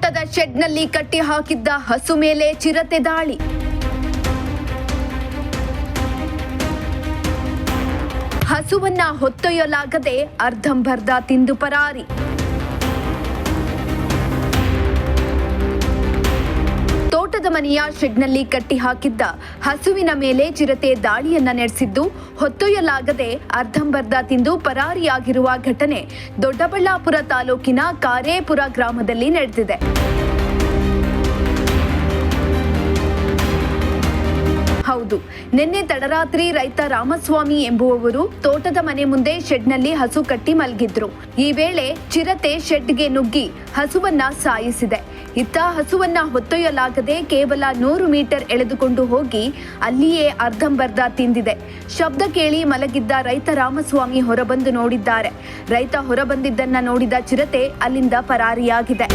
ತೋಟದ ಶೆಡ್ನಲ್ಲಿ ಕಟ್ಟಿ ಹಾಕಿದ್ದ ಹಸು ಮೇಲೆ ಚಿರತೆ ದಾಳಿ. ಹಸುವನ್ನ ಹೊತ್ತೊಯ್ಯಲಾಗದೆ ಅರ್ಧಂಬರ್ಧ ತಿಂದು ಪರಾರಿ. ತೋಟದ ಮನೆಯ ಶೆಡ್ನಲ್ಲಿ ಕಟ್ಟಿ ಹಾಕಿದ್ದ ಹಸುವಿನ ಮೇಲೆ ಚಿರತೆ ದಾಳಿಯನ್ನ ನಡೆಸಿದ್ದು, ಹೊತ್ತೊಯ್ಯಲಾಗದೆ ಅರ್ಧಂಬರ್ಧ ತಿಂದು ಪರಾರಿಯಾಗಿರುವ ಘಟನೆ ದೊಡ್ಡಬಳ್ಳಾಪುರ ತಾಲೂಕಿನ ಕಾರೇಪುರ ಗ್ರಾಮದಲ್ಲಿ ನಡೆದಿದೆ. ಹೌದು, ನಿನ್ನೆ ತಡರಾತ್ರಿ ರೈತ ರಾಮಸ್ವಾಮಿ ಎಂಬುವವರು ತೋಟದ ಮನೆ ಮುಂದೆ ಶೆಡ್ನಲ್ಲಿ ಹಸು ಕಟ್ಟಿ ಮಲಗಿದ್ರು. ಈ ವೇಳೆ ಚಿರತೆ ಶೆಡ್ಗೆ ನುಗ್ಗಿ ಹಸುವನ್ನ ಸಾಯಿಸಿದೆ. ಇತ್ತ ಹಸುವನ್ನ ಹೊತ್ತೊಯ್ಯಲಾಗದೆ ಕೇವಲ 100 ಮೀಟರ್ ಎಳೆದುಕೊಂಡು ಹೋಗಿ ಅಲ್ಲಿಯೇ ಅರ್ಧಂಬರ್ಧ ತಿಂದಿದೆ. ಶಬ್ದ ಕೇಳಿ ಮಲಗಿದ್ದ ರೈತ ರಾಮಸ್ವಾಮಿ ಹೊರಬಂದು ನೋಡಿದ್ದಾರೆ. ರೈತ ಹೊರಬಂದಿದ್ದನ್ನ ನೋಡಿದ ಚಿರತೆ ಅಲ್ಲಿಂದ ಪರಾರಿಯಾಗಿದೆ.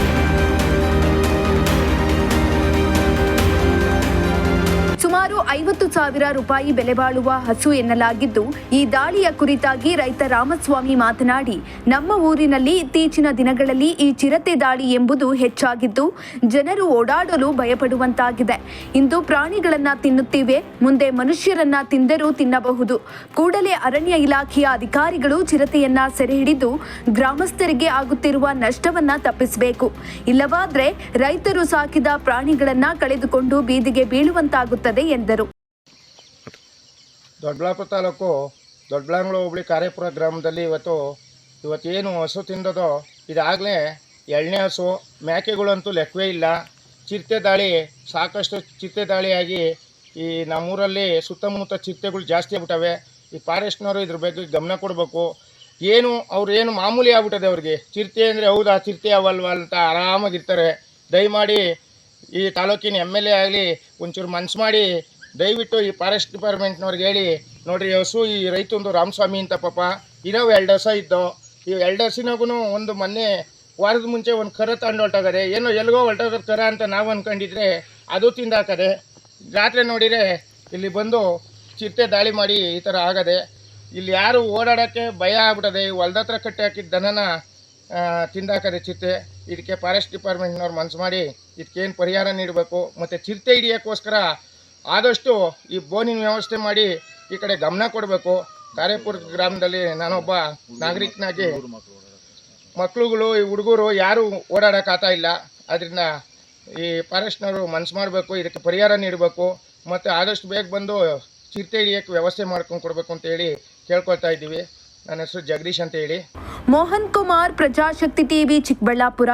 ಸುಮಾರು 50,000 ರೂಪಾಯಿ ಬೆಲೆ ಬಾಳುವ ಹಸು ಎನ್ನಲಾಗಿದ್ದು, ಈ ದಾಳಿಯ ಕುರಿತಾಗಿ ರೈತ ರಾಮಸ್ವಾಮಿ ಮಾತನಾಡಿ, ನಮ್ಮ ಊರಿನಲ್ಲಿ ಇತ್ತೀಚಿನ ದಿನಗಳಲ್ಲಿ ಈ ಚಿರತೆ ದಾಳಿ ಎಂಬುದು ಹೆಚ್ಚಾಗಿದ್ದು, ಜನರು ಓಡಾಡಲು ಭಯಪಡುವಂತಾಗಿದೆ. ಇಂದು ಪ್ರಾಣಿಗಳನ್ನ ತಿನ್ನುತ್ತಿವೆ, ಮುಂದೆ ಮನುಷ್ಯರನ್ನ ತಿಂದರೂ ತಿನ್ನಬಹುದು. ಕೂಡಲೇ ಅರಣ್ಯ ಇಲಾಖೆಯ ಅಧಿಕಾರಿಗಳು ಚಿರತೆಯನ್ನ ಸೆರೆ ಹಿಡಿದು ಗ್ರಾಮಸ್ಥರಿಗೆ ಆಗುತ್ತಿರುವ ನಷ್ಟವನ್ನ ತಪ್ಪಿಸಬೇಕು. ಇಲ್ಲವಾದ್ರೆ ರೈತರು ಸಾಕಿದ ಪ್ರಾಣಿಗಳನ್ನ ಕಳೆದುಕೊಂಡು ಬೀದಿಗೆ ಬೀಳುವಂತಾಗುತ್ತದೆ ಎಂದರು. ದೊಡ್ಡಬಳ್ಳಾಪುರ ತಾಲೂಕು ದೊಡ್ಡಬಳ್ಳಾಂಗ್ಳ ಹೋಬಳಿ ಕಾರೇಪುರ ಗ್ರಾಮದಲ್ಲಿ ಇವತ್ತೇನು ಹಸು ತಿಂದದೋ ಇದಾಗಲೇ 2ನೇ ಹಸು. ಮೇಕೆಗಳಂತೂ ಲೆಕ್ಕವೇ ಇಲ್ಲ. ಚಿರತೆ ದಾಳಿ, ಸಾಕಷ್ಟು ಚಿರತೆ ದಾಳಿಯಾಗಿ ಈ ನಮ್ಮೂರಲ್ಲಿ ಸುತ್ತಮುತ್ತ ಚಿರತೆಗಳು ಜಾಸ್ತಿ ಆಗ್ಬಿಟ್ಟವೆ. ಈ ಫಾರೆಸ್ಟ್ನವರು ಇದ್ರ ಬಗ್ಗೆ ಗಮನ ಕೊಡಬೇಕು. ಅವ್ರು ಮಾಮೂಲಿ ಆಗ್ಬಿಟ್ಟದೆ ಅವ್ರಿಗೆ. ಚಿರತೆ ಅಂದರೆ ಹೌದಾ ಚಿರತೆ ಅವಲ್ವ ಅಂತ ಆರಾಮಾಗಿರ್ತಾರೆ. ದಯಮಾಡಿ ಈ ತಾಲೂಕಿನ MLA ಆಗಲಿ ಒಂಚೂರು ಮನ್ಸು ಮಾಡಿ ದಯವಿಟ್ಟು ಈ ಫಾರೆಸ್ಟ್ ಡಿಪಾರ್ಟ್ಮೆಂಟ್ನವ್ರಿಗೆ ಹೇಳಿ, ನೋಡಿರಿ ಹಸು ಈ ರೈತಂದು ರಾಮಸ್ವಾಮಿ ಅಂತ ಪಾಪ ಇರೋವು 2 ಹಸ ಇದ್ದೋ. ಈ 2 ಹಸಿನಾಗೂ ಒಂದು ಮೊನ್ನೆ ವಾರದ ಮುಂಚೆ ಒಂದು ಕರ ತಗೊಂಡು ಹೊರಟೋಗದೆ. ಏನೋ ಎಲ್ಗೋ ಹೊರಟೋಗೋದು ಕರ ಅಂತ ನಾವು ಅಂದ್ಕೊಂಡಿದ್ರೆ ಅದು ತಿಂದಾಕದೆ. ರಾತ್ರಿ ನೋಡಿದರೆ ಇಲ್ಲಿ ಬಂದು ಚಿರತೆ ದಾಳಿ ಮಾಡಿ ಈ ಥರ ಆಗದೆ. ಇಲ್ಲಿ ಯಾರು ಓಡಾಡೋಕ್ಕೆ ಭಯ ಆಗ್ಬಿಟ್ಟದೆ. ಹೊಲ್ದ ಹತ್ರ ಕಟ್ಟಿ ಹಾಕಿದ ದನನ ತಿಂದಾಕದೆ ಚಿರತೆ. ಇದಕ್ಕೆ ಫಾರೆಸ್ಟ್ ಡಿಪಾರ್ಟ್ಮೆಂಟ್ನವ್ರು ಮನಸ್ಸು ಮಾಡಿ ಇದಕ್ಕೇನು ಪರಿಹಾರ ನೀಡಬೇಕು. ಮತ್ತು ಚಿರತೆ ಹಿಡಿಯೋಕ್ಕೋಸ್ಕರ ಆದಷ್ಟು ಈ ಬೋನಿನ ವ್ಯವಸ್ಥೆ ಮಾಡಿ ಈ ಕಡೆ ಗಮನ ಕೊಡಬೇಕು. ಕಾರೇಪುರ ಗ್ರಾಮದಲ್ಲಿ ನಾನೊಬ್ಬ ನಾಗರಿಕನಾಗಿ ಮಕ್ಕಳುಗಳು, ಈ ಹುಡುಗರು ಯಾರೂ ಓಡಾಡೋಕ್ಕಾಗ್ತಾ ಇಲ್ಲ. ಅದರಿಂದ ಈ ಫಾರೆಸ್ಟ್ನವರು ಮನಸ್ಸು ಮಾಡಬೇಕು, ಇದಕ್ಕೆ ಪರಿಹಾರ ನೀಡಬೇಕು. ಮತ್ತು ಆದಷ್ಟು ಬೇಗ ಬಂದು ಚಿರತೆ ಹಿಡಿಯೋಕ್ಕೆ ವ್ಯವಸ್ಥೆ ಮಾಡ್ಕೊಂಡು ಕೊಡಬೇಕು ಅಂತ ಹೇಳಿ ಕೇಳ್ಕೊಳ್ತಾ ಇದ್ದೀವಿ. ನನ್ನ ಹೆಸರು ಜಗದೀಶ್ ಅಂತ ಹೇಳಿ. ಮೋಹನ್ ಕುಮಾರ್, ಪ್ರಜಾಶಕ್ತಿ ಟಿವಿ, ಚಿಕ್ಕಬಳ್ಳಾಪುರ.